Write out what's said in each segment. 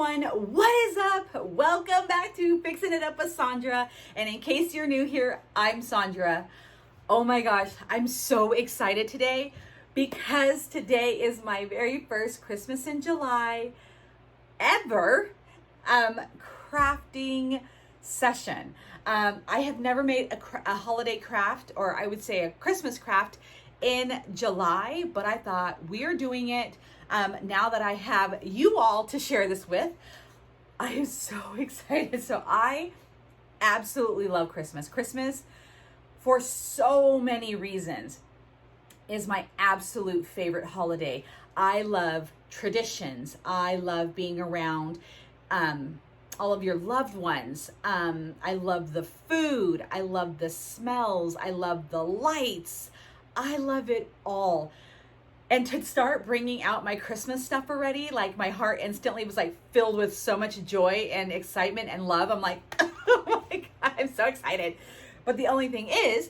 everyone, what is up? Welcome back to Fixing It Up with Sandra. And in case you're new here, I'm Sandra. Oh my gosh, I'm so excited today because today is my very first Christmas in July ever crafting session. I have never made a holiday craft, or I would say a Christmas craft in July, but I thought we are doing it now that I have you all to share this with. I am so excited. So I absolutely love Christmas. Christmas, for so many reasons, is my absolute favorite holiday. I love traditions. I love being around all of your loved ones. I love the food. I love the smells. I love the lights. I love it all. And to start bringing out my Christmas stuff already, like my heart instantly was like filled with so much joy and excitement and love. I'm like, oh my God, I'm so excited. But the only thing is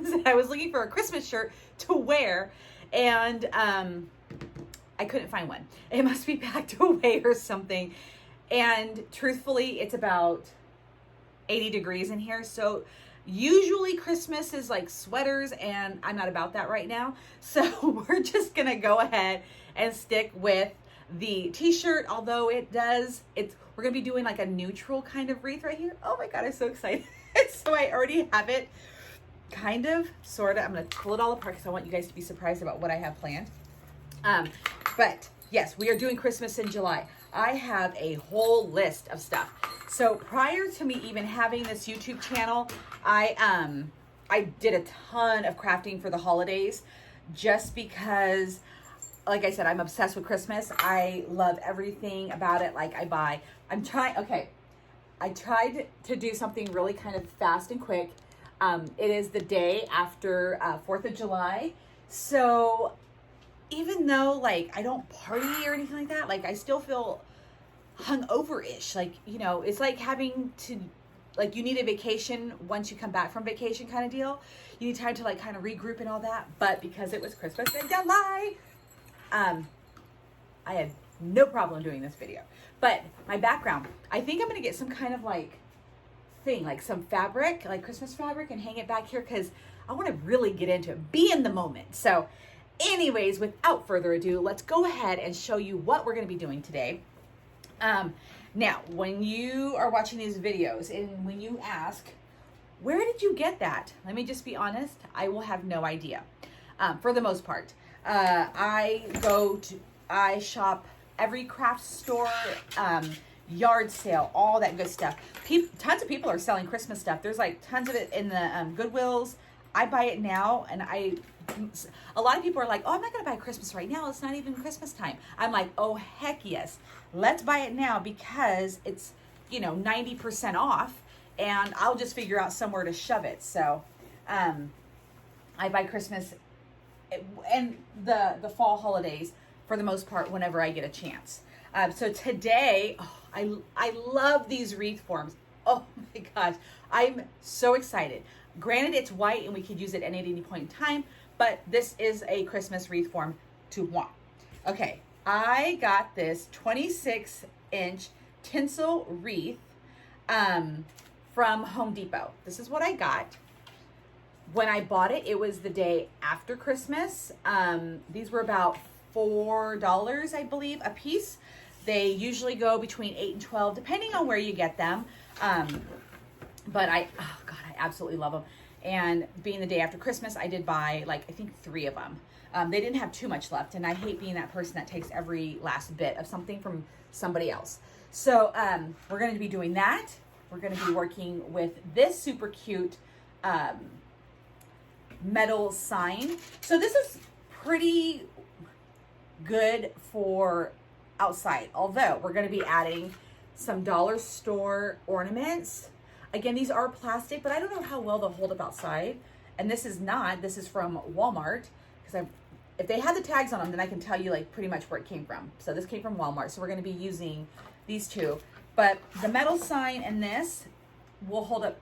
that I was looking for a Christmas shirt to wear, and I couldn't find one. It must be packed away or something. And truthfully, it's about 80 degrees in here. So usually Christmas is like sweaters, and I'm not about that right now. So we're just going to go ahead and stick with the t-shirt, although we're going to be doing like a neutral kind of wreath right here. Oh my God, I'm so excited. So I already have it kind of, sort of. I'm going to pull it all apart because I want you guys to be surprised about what I have planned. But yes, we are doing Christmas in July. I have a whole list of stuff. So prior to me even having this YouTube channel, I did a ton of crafting for the holidays just because, like I said, I'm obsessed with Christmas. I love everything about it. Like I tried to do something really kind of fast and quick. It is the day after 4th of July. So even though like I don't party or anything like that, like I still feel hungover-ish. Like, you know, it's like having to, like, you need a vacation once you come back from vacation kind of deal. You need time to like kind of regroup and all that. But because it was Christmas in July, I had no problem doing this video. But my background, I think I'm going to get some kind of like thing, like some fabric, like Christmas fabric, and hang it back here because I want to really get into it, be in the moment. So anyways, without further ado, let's go ahead and show you what we're going to be doing today. Now, when you are watching these videos and when you ask, where did you get that? Let me just be honest, I will have no idea. For the most part, I shop every craft store, yard sale, all that good stuff. Tons of people are selling Christmas stuff. There's like tons of it in the Goodwills. I buy it now, and a lot of people are like, oh, I'm not going to buy Christmas right now. It's not even Christmas time. I'm like, oh, heck yes. Let's buy it now because it's, 90% off, and I'll just figure out somewhere to shove it. So I buy Christmas and the fall holidays for the most part whenever I get a chance. So today, I love these wreath forms. Oh my gosh, I'm so excited. Granted, it's white and we could use it at any point in time, but this is a Christmas wreath form to want. Okay, I got this 26-inch tinsel wreath from Home Depot. This is what I got. When I bought it, it was the day after Christmas. These were about $4, I believe, a piece. They usually go between 8 and 12, depending on where you get them. But I absolutely love them. And being the day after Christmas, I did buy I think 3 of them. They didn't have too much left, and I hate being that person that takes every last bit of something from somebody else. So we're going to be doing that. We're going to be working with this super cute metal sign. So this is pretty good for outside, although we're going to be adding some dollar store ornaments. Again, these are plastic, but I don't know how well they'll hold up outside. And this is from Walmart, because if they had the tags on them, then I can tell you like pretty much where it came from. So this came from Walmart. So we're going to be using these two, but the metal sign and this will hold up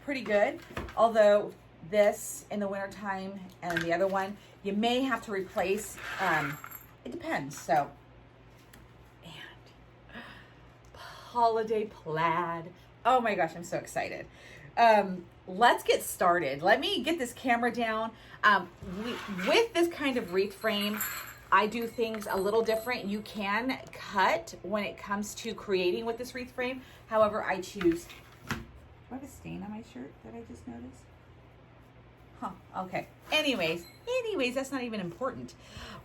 pretty good. Although this in the wintertime and the other one, you may have to replace, it depends. So, and holiday plaid. Oh my gosh, I'm so excited. Let's get started. Let me get this camera down. With this kind of wreath frame, I do things a little different. You can cut when it comes to creating with this wreath frame. However, I choose. Do I have a stain on my shirt that I just noticed? Huh, okay. Anyways, that's not even important.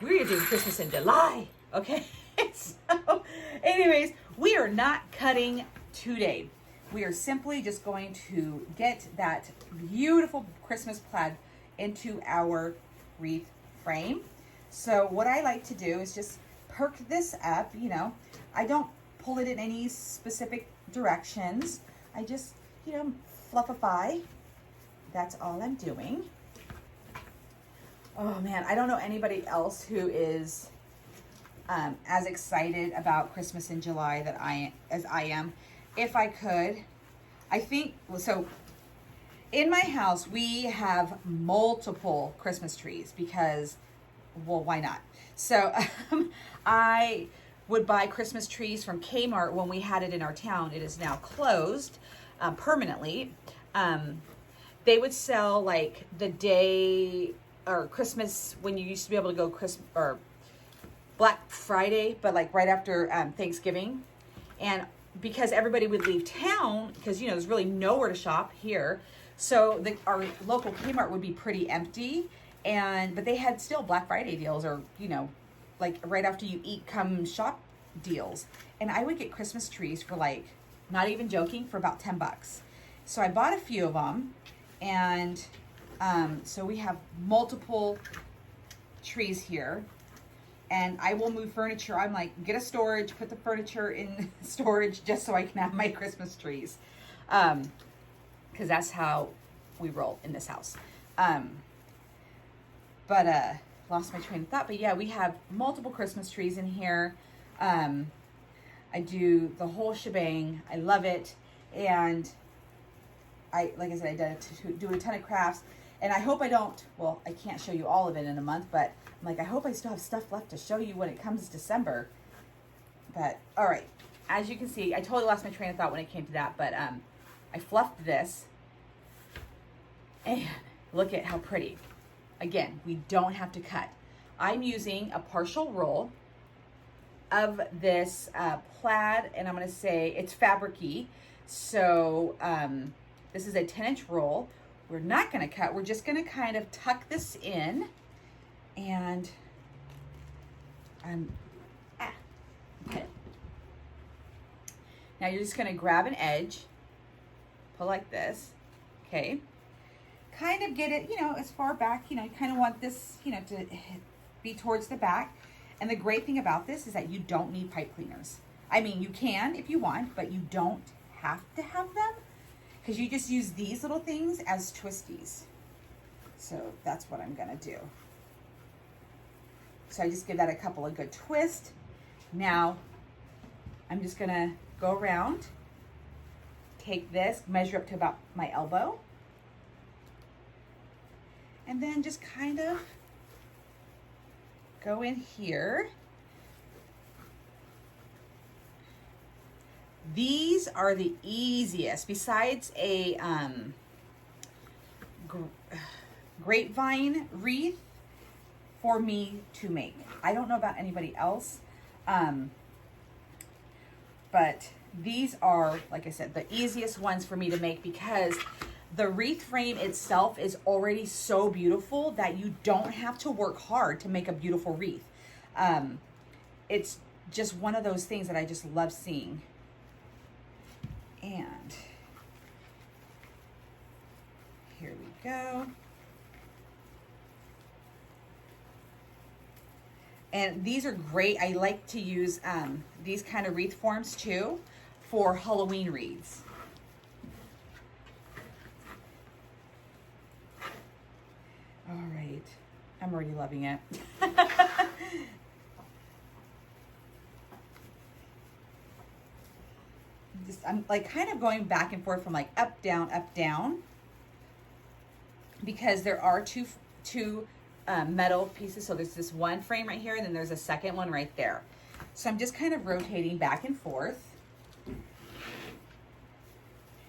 We're doing Christmas in July, okay? So, anyways, we are not cutting today. We are simply just going to get that beautiful Christmas plaid into our wreath frame. So what I like to do is just perk this up, you know. I don't pull it in any specific directions. I just, you know, fluffify. That's all I'm doing. Oh man, I don't know anybody else who is as excited about Christmas in July as I am. If I could, I think, so in my house, we have multiple Christmas trees because, well, why not? So I would buy Christmas trees from Kmart when we had it in our town. It is now closed permanently. They would sell like the day or Christmas when you used to be able to go Christmas or Black Friday, but like right after Thanksgiving. And because everybody would leave town, because, you know, there's really nowhere to shop here. So our local Kmart would be pretty empty. But they had still Black Friday deals or, you know, like right after you eat, come shop deals. And I would get Christmas trees for like, not even joking, for about $10. So I bought a few of them. And so we have multiple trees here. And I will move furniture. I'm like, get a storage, put the furniture in storage just so I can have my Christmas trees. Because that's how we roll in this house. Lost my train of thought. But yeah, we have multiple Christmas trees in here. I do the whole shebang. I love it. And like I said, I do a ton of crafts. And I hope I don't, well, I can't show you all of it in a month, but I'm like, I hope I still have stuff left to show you when it comes December. But, all right. As you can see, I totally lost my train of thought when it came to that, but I fluffed this. And look at how pretty. Again, we don't have to cut. I'm using a partial roll of this plaid, and I'm going to say it's fabric-y. So this is a 10-inch roll. We're not going to cut. We're just going to kind of tuck this in. And okay. Now you're just going to grab an edge, pull like this, okay? Kind of get it, you know, as far back, you know, you kind of want this, you know, to be towards the back. And the great thing about this is that you don't need pipe cleaners. I mean, you can if you want, but you don't have to have them because you just use these little things as twisties. So that's what I'm going to do. So I just give that a couple of good twists. Now I'm just going to go around, take this, measure up to about my elbow, and then just kind of go in here. These are the easiest, besides a grapevine wreath, for me to make. I don't know about anybody else, but these are, like I said, the easiest ones for me to make because the wreath frame itself is already so beautiful that you don't have to work hard to make a beautiful wreath. It's just one of those things that I just love seeing. And here we go. And these are great. I like to use these kind of wreath forms too for Halloween wreaths. All right, I'm already loving it. I'm like kind of going back and forth from like up, down, because there are two metal pieces. So there's this one frame right here, and then there's a second one right there. So I'm just kind of rotating back and forth.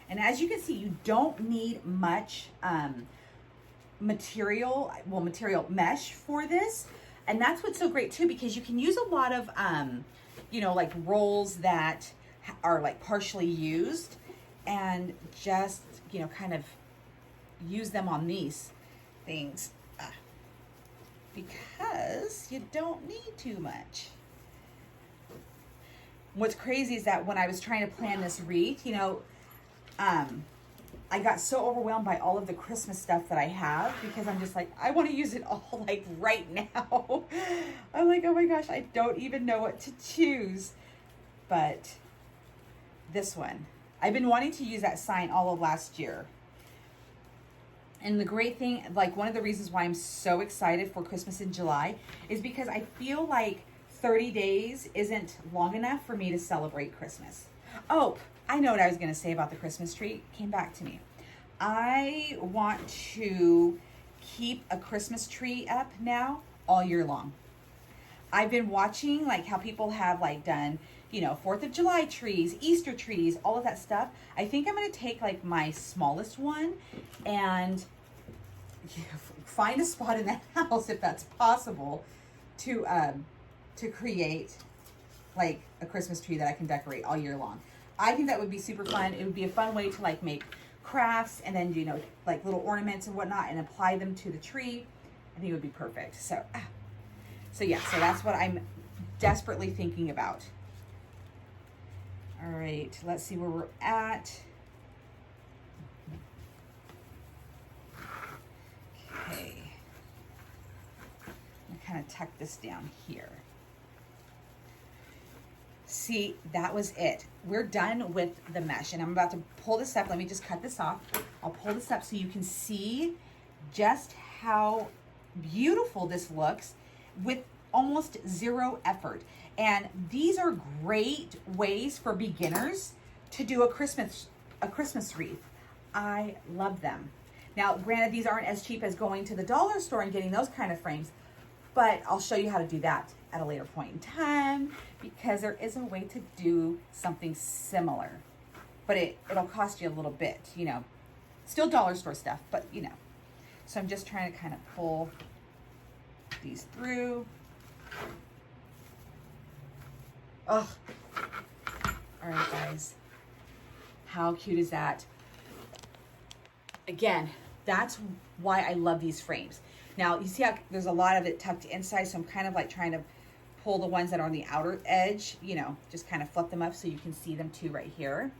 And as you can see, you don't need much material mesh for this. And that's what's so great too, because you can use a lot of, you know, like rolls that are like partially used and just, you know, kind of use them on these things because you don't need too much. What's crazy is that when I was trying to plan this wreath, you know, I got so overwhelmed by all of the Christmas stuff that I have because I'm just like, I want to use it all like right now. I'm like, oh my gosh, I don't even know what to choose. But this one, I've been wanting to use that sign all of last year. And the great thing, like one of the reasons why I'm so excited for Christmas in July is because I feel like 30 days isn't long enough for me to celebrate Christmas. Oh, I know what I was going to say about the Christmas tree. It came back to me. I want to keep a Christmas tree up now all year long. I've been watching like how people have like done, you know, 4th of July trees, Easter trees, all of that stuff. I think I'm going to take like my smallest one and find a spot in the house, if that's possible, to create like a Christmas tree that I can decorate all year long. I think that would be super fun. It would be a fun way to like make crafts and then, you know, like little ornaments and whatnot and apply them to the tree. I think it would be perfect. So yeah, so that's what I'm desperately thinking about. All right, let's see where we're at. Okay. I'm kind of tuck this down here. See, that was it. We're done with the mesh and I'm about to pull this up. Let me just cut this off. I'll pull this up so you can see just how beautiful this looks with almost zero effort. And these are great ways for beginners to do a Christmas wreath. I love them. Now, granted, these aren't as cheap as going to the dollar store and getting those kind of frames, but I'll show you how to do that at a later point in time because there is a way to do something similar, but it'll cost you a little bit, you know, still dollar store stuff, but you know. So I'm just trying to kind of pull these through. Oh, all right, guys. How cute is that? Again, that's why I love these frames. Now, you see how there's a lot of it tucked inside, so I'm kind of like trying to pull the ones that are on the outer edge, you know, just kind of flip them up so you can see them too right here.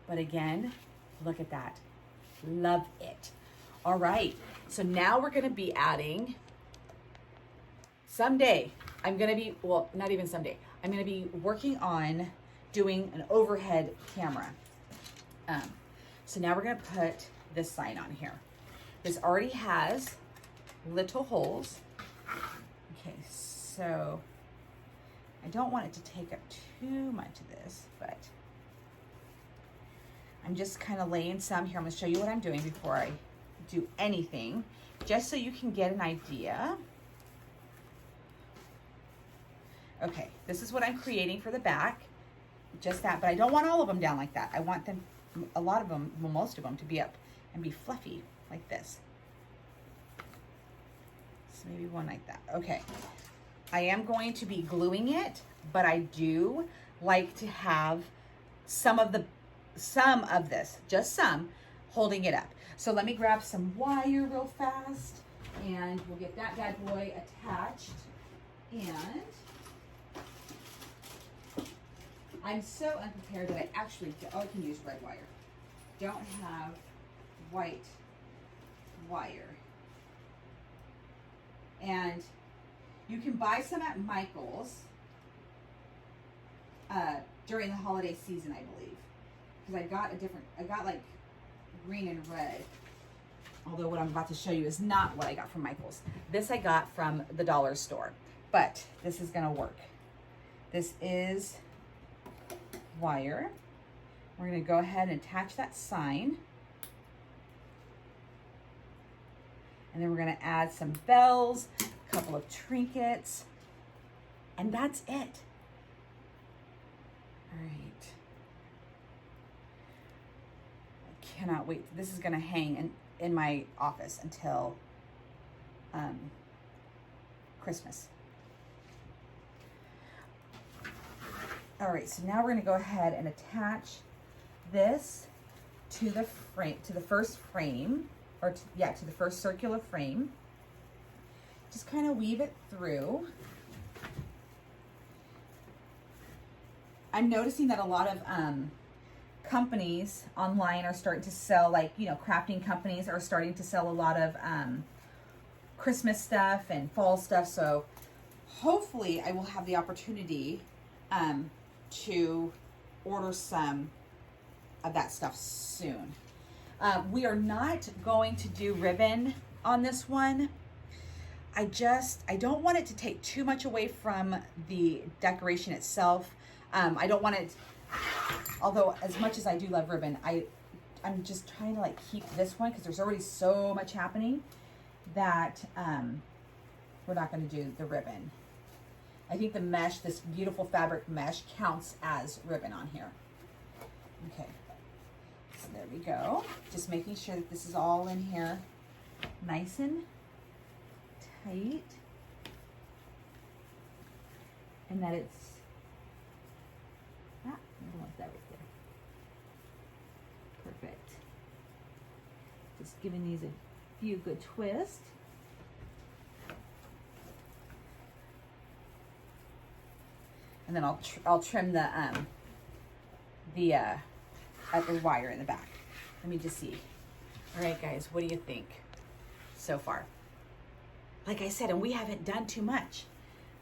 But again, look at that. Love it. All right, so now we're gonna be adding, someday, I'm gonna be, well, not even someday, I'm gonna be working on doing an overhead camera. So now we're gonna put this sign on here. This already has little holes. Okay, so I don't want it to take up too much of this, but I'm just kind of laying some here. I'm gonna show you what I'm doing before I do anything, just so you can get an idea. Okay, this is what I'm creating for the back, just that, but I don't want all of them down like that. I want them, a lot of them, well, most of them to be up and be fluffy like this. So maybe one like that. Okay, I am going to be gluing it, but I do like to have some of this, just some, holding it up. So let me grab some wire real fast and we'll get that bad boy attached. And I'm so unprepared that I actually, I can use red wire. Don't have white wire. And you can buy some at Michael's during the holiday season, I believe. Because I got like green and red. Although what I'm about to show you is not what I got from Michael's. This I got from the dollar store. But this is gonna work. This is wire. We're gonna go ahead and attach that sign. And then we're gonna add some bells, a couple of trinkets, and that's it. All right. cannot wait. This is gonna hang in my office until Christmas. All right, so now we're gonna go ahead and attach this to the frame, to the first frame, or to the first circular frame. Just kind of weave it through. I'm noticing that a lot of companies online are starting to sell, like, you know, crafting companies are starting to sell a lot of Christmas stuff and fall stuff. So hopefully I will have the opportunity to order some of that stuff soon. We are not going to do ribbon on this one. I don't want it to take too much away from the decoration itself. I don't want it, although as much as I do love ribbon, I'm just trying to like keep this one because there's already so much happening that we're not going to do the ribbon. I think the mesh, this beautiful fabric mesh, counts as ribbon on here. Okay, so there we go. Just making sure that this is all in here nice and tight, and that it's, I don't want that right there. Perfect. Just giving these a few good twists. And then I'll trim the wire in the back. Let me just see. All right, guys, what do you think so far? Like I said, and we haven't done too much.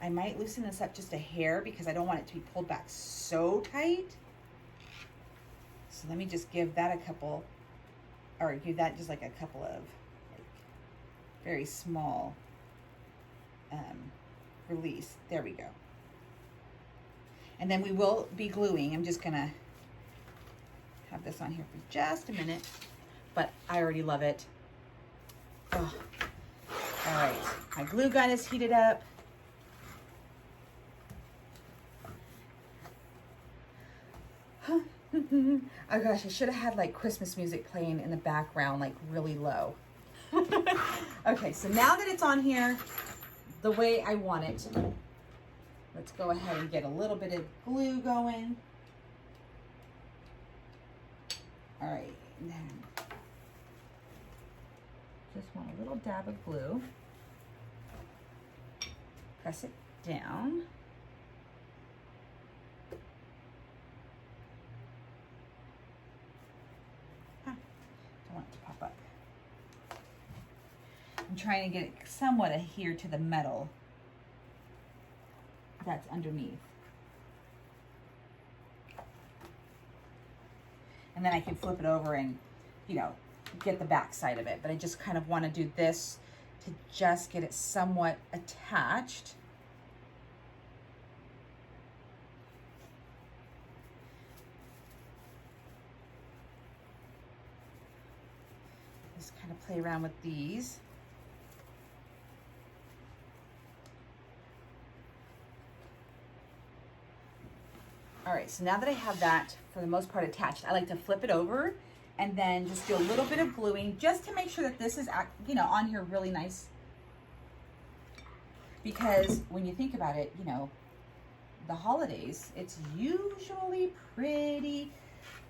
I might loosen this up just a hair because I don't want it to be pulled back so tight. So let me just give that a couple, or give that just like a couple of like very small release. There we go. And then we will be gluing. I'm just gonna have this on here for just a minute, but I already love it. Oh. All right, my glue gun is heated up. Oh gosh, I should have had like Christmas music playing in the background, like really low. Okay, so now that it's on here the way I want it, let's go ahead and get a little bit of glue going. All right, and then just want a little dab of glue. Press it down. Don't want it to pop up. I'm trying to get it somewhat adhered to the metal that's underneath. And then I can flip it over and, you know, get the back side of it. But I just kind of want to do this to just get it somewhat attached. Just kind of play around with these. All right, so now that I have that for the most part attached, I like to flip it over and then just do a little bit of gluing just to make sure that this is, you know, on here really nice. Because when you think about it, you know, the holidays, it's usually pretty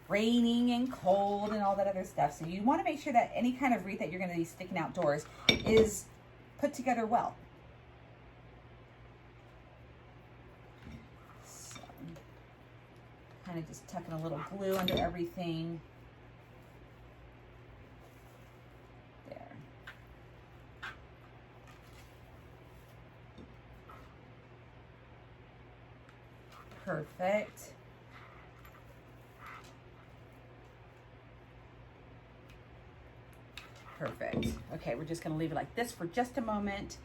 raining and cold and all that other stuff. So you want to make sure that any kind of wreath that you're going to be sticking outdoors is put together well. So, kind of just tucking a little glue under everything. There. Perfect. Perfect. Okay, we're just going to leave it like this for just a moment.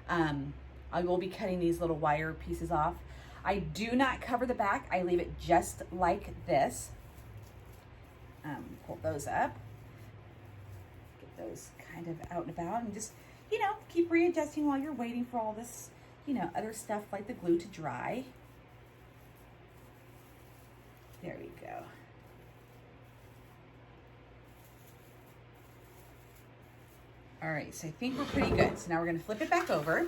I will be cutting these little wire pieces off. I do not cover the back. I leave it just like this. Pull those up. Get those kind of out and about and just, you know, keep readjusting while you're waiting for all this, you know, other stuff like the glue to dry. There we go. All right, so I think we're pretty good. So now we're gonna flip it back over.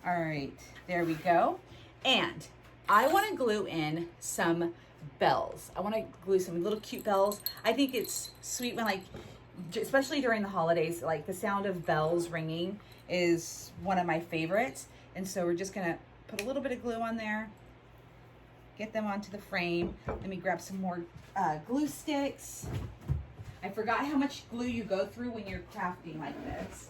All right, there we go. And I wanna glue in some bells. I wanna glue some little cute bells. I think it's sweet when, like, especially during the holidays, like the sound of bells ringing is one of my favorites. And so we're just gonna put a little bit of glue on there, get them onto the frame. Let me grab some more glue sticks. I forgot how much glue you go through when you're crafting like this.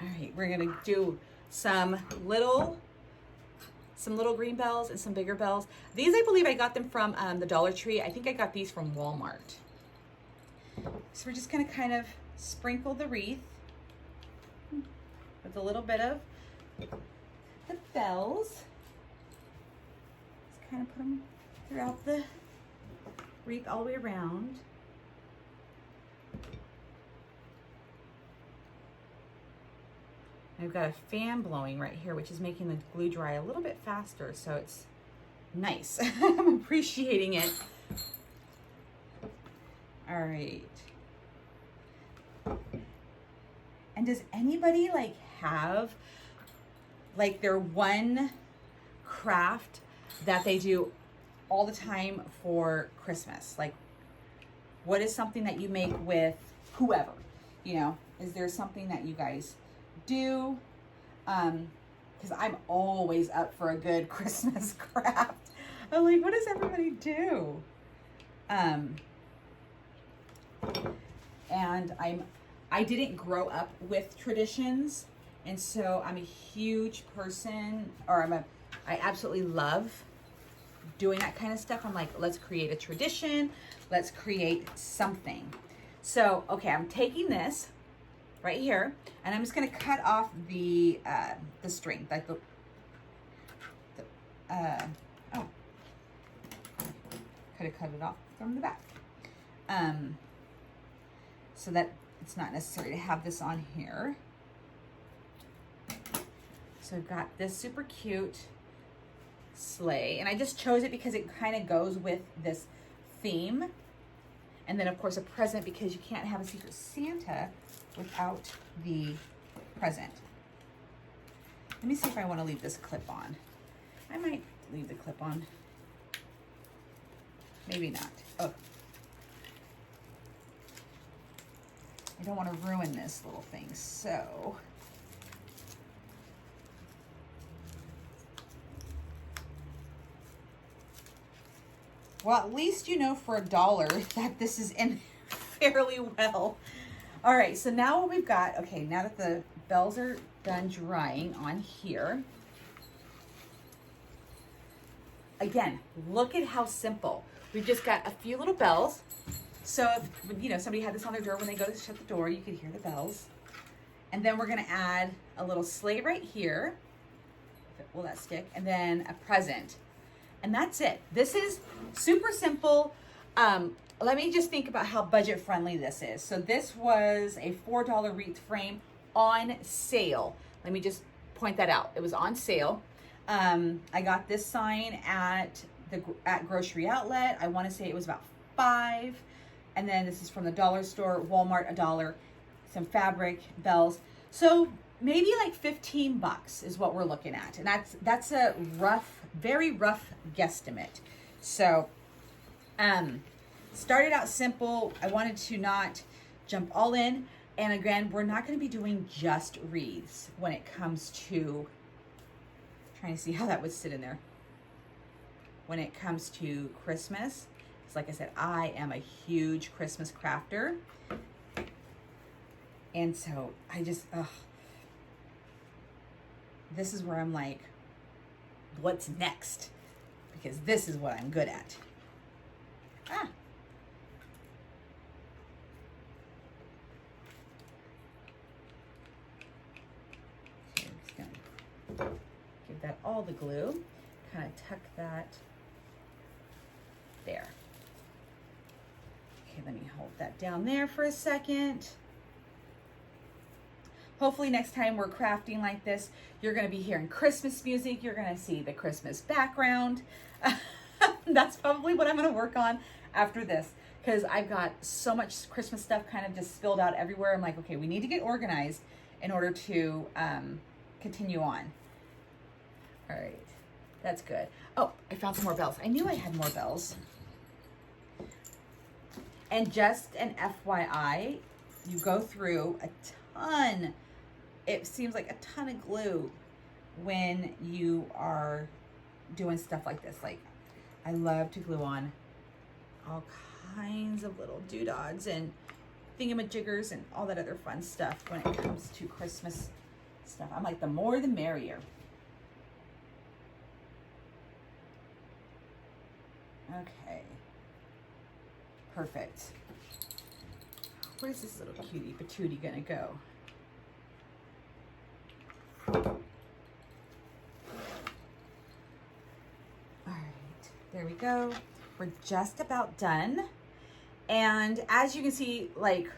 All right, we're gonna do some little green bells and some bigger bells. These, I believe I got them from the Dollar Tree. I think I got these from Walmart. So we're just gonna kind of sprinkle the wreath with a little bit of the bells. Just kind of put them throughout the wreath all the way around. I've got a fan blowing right here, which is making the glue dry a little bit faster, so it's nice. I'm appreciating it. All right. And does anybody like have like their one craft that they do all the time for Christmas? Like, what is something that you make with whoever? You know, is there something that you guys do? Because I'm always up for a good Christmas craft. I'm like, what does everybody do? And I didn't grow up with traditions, and so I'm a huge person, or I absolutely love doing that kind of stuff. I'm like, let's create a tradition, let's create something. So, okay, I'm taking this right here, and I'm just gonna cut off the string, like oh, could have cut it off from the back, so that it's not necessary to have this on here. So I've got this super cute sleigh, and I just chose it because it kind of goes with this theme. And then of course a present, because you can't have a Secret Santa without the present. Let me see if I want to leave this clip on. I might leave the clip on. Maybe not. Oh. I don't want to ruin this little thing, so. Well, at least you know for $1 that this is in fairly well. All right, so now what we've got, okay, now that the bells are done drying on here, again, look at how simple. We've just got a few little bells. So if, you know, somebody had this on their door when they go to shut the door, you could hear the bells. And then we're gonna add a little sleigh right here. Will that stick? And then a present. And that's it. This is super simple. Let me just think about how budget friendly this is. So this was a $4 wreath frame on sale. Let me just point that out. It was on sale. I got this sign at Grocery Outlet. I want to say it was about $5. And then this is from the dollar store, Walmart, $1. Some fabric, bells. So maybe like 15 bucks is what we're looking at. And that's a rough, very rough guesstimate. So, started out simple. I wanted to not jump all in. And again, we're not going to be doing just wreaths when it comes to, trying to see how that would sit in there. When it comes to Christmas, because like I said, I am a huge Christmas crafter. And so I just, this is where I'm like, what's next? Because this is what I'm good at. Okay, I'm just gonna give that all the glue, kind of tuck that there. Okay, let me hold that down there for a second. hopefully next time we're crafting like this, you're going to be hearing Christmas music. You're going to see the Christmas background. That's probably what I'm going to work on after this, because I've got so much Christmas stuff kind of just spilled out everywhere. I'm like, okay, we need to get organized in order to continue on. All right, that's good. Oh, I found some more bells. I knew I had more bells. And just an FYI, you go through a ton, it seems like a ton of glue when you are doing stuff like this. Like, I love to glue on all kinds of little doodads and thingamajiggers and all that other fun stuff when it comes to Christmas stuff. I'm like, the more the merrier. Okay. Perfect. Where's this little cutie patootie gonna go? All right, there we go. We're just about done. And as you can see, like,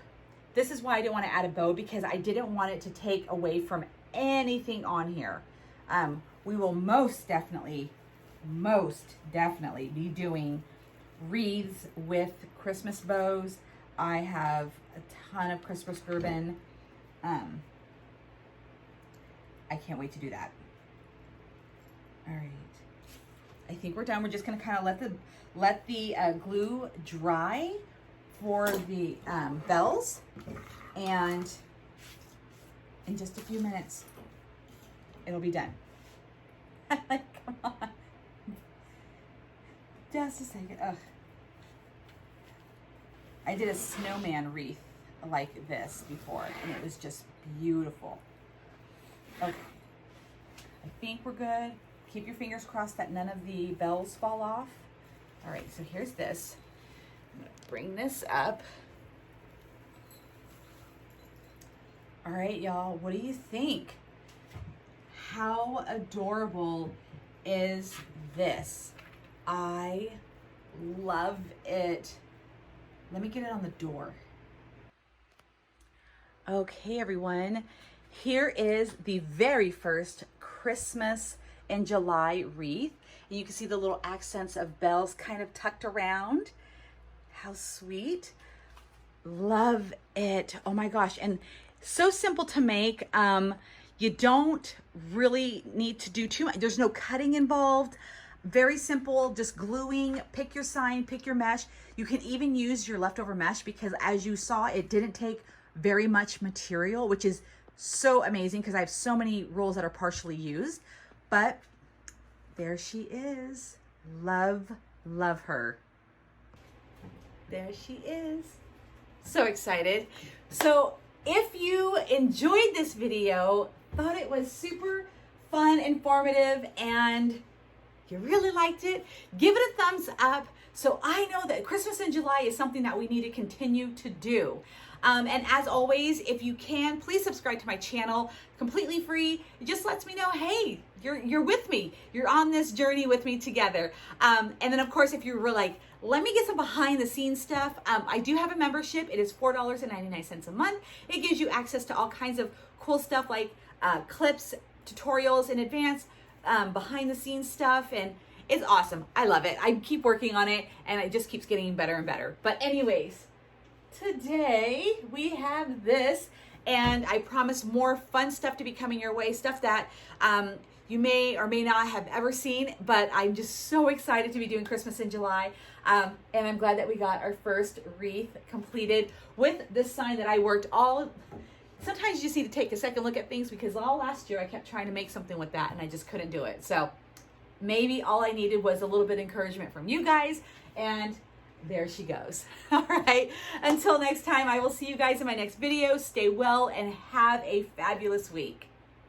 this is why I didn't want to add a bow, because I didn't want it to take away from anything on here. We will most definitely be doing wreaths with Christmas bows. I have a ton of Christmas ribbon. I can't wait to do that. All right, I think we're done. We're just gonna kind of let the glue dry for the bells, and in just a few minutes it'll be done. Come on, just a second. Ugh. I did a snowman wreath like this before, and it was just beautiful. Okay, I think we're good. Keep your fingers crossed that none of the bells fall off. All right, so here's this. I'm gonna bring this up. All right, y'all, what do you think? How adorable is this? I love it. Let me get it on the door. Okay, everyone. Here is the very first Christmas in July wreath. And you can see the little accents of bells kind of tucked around. How sweet. Love it. Oh my gosh. And so simple to make. You don't really need to do too much. There's no cutting involved. Very simple, just gluing. Pick your sign, pick your mesh. You can even use your leftover mesh, because as you saw, it didn't take very much material, which is so amazing because I have so many rolls that are partially used. But there she is. Love, love her. There she is. So excited. So if you enjoyed this video, thought it was super fun, informative, and you really liked it, give it a thumbs up so I know that Christmas in July is something that we need to continue to do. And as always, if you can, please subscribe to my channel, completely free. It just lets me know, hey, you're with me. You're on this journey with me together. And then of course, if you were like, let me get some behind the scenes stuff, I do have a membership. It is $4.99 a month. It gives you access to all kinds of cool stuff like clips, tutorials in advance, behind the scenes stuff, and it's awesome. I love it. I keep working on it and it just keeps getting better and better. But anyways, today we have this, and I promise more fun stuff to be coming your way, stuff that you may or may not have ever seen, but I'm just so excited to be doing Christmas in July. And I'm glad that we got our first wreath completed with this sign that I worked all. Sometimes you just need to take a second look at things, because all last year I kept trying to make something with that and I just couldn't do it. So maybe all I needed was a little bit of encouragement from you guys, and there she goes. All right, until next time, I will see you guys in my next video. Stay well and have a fabulous week.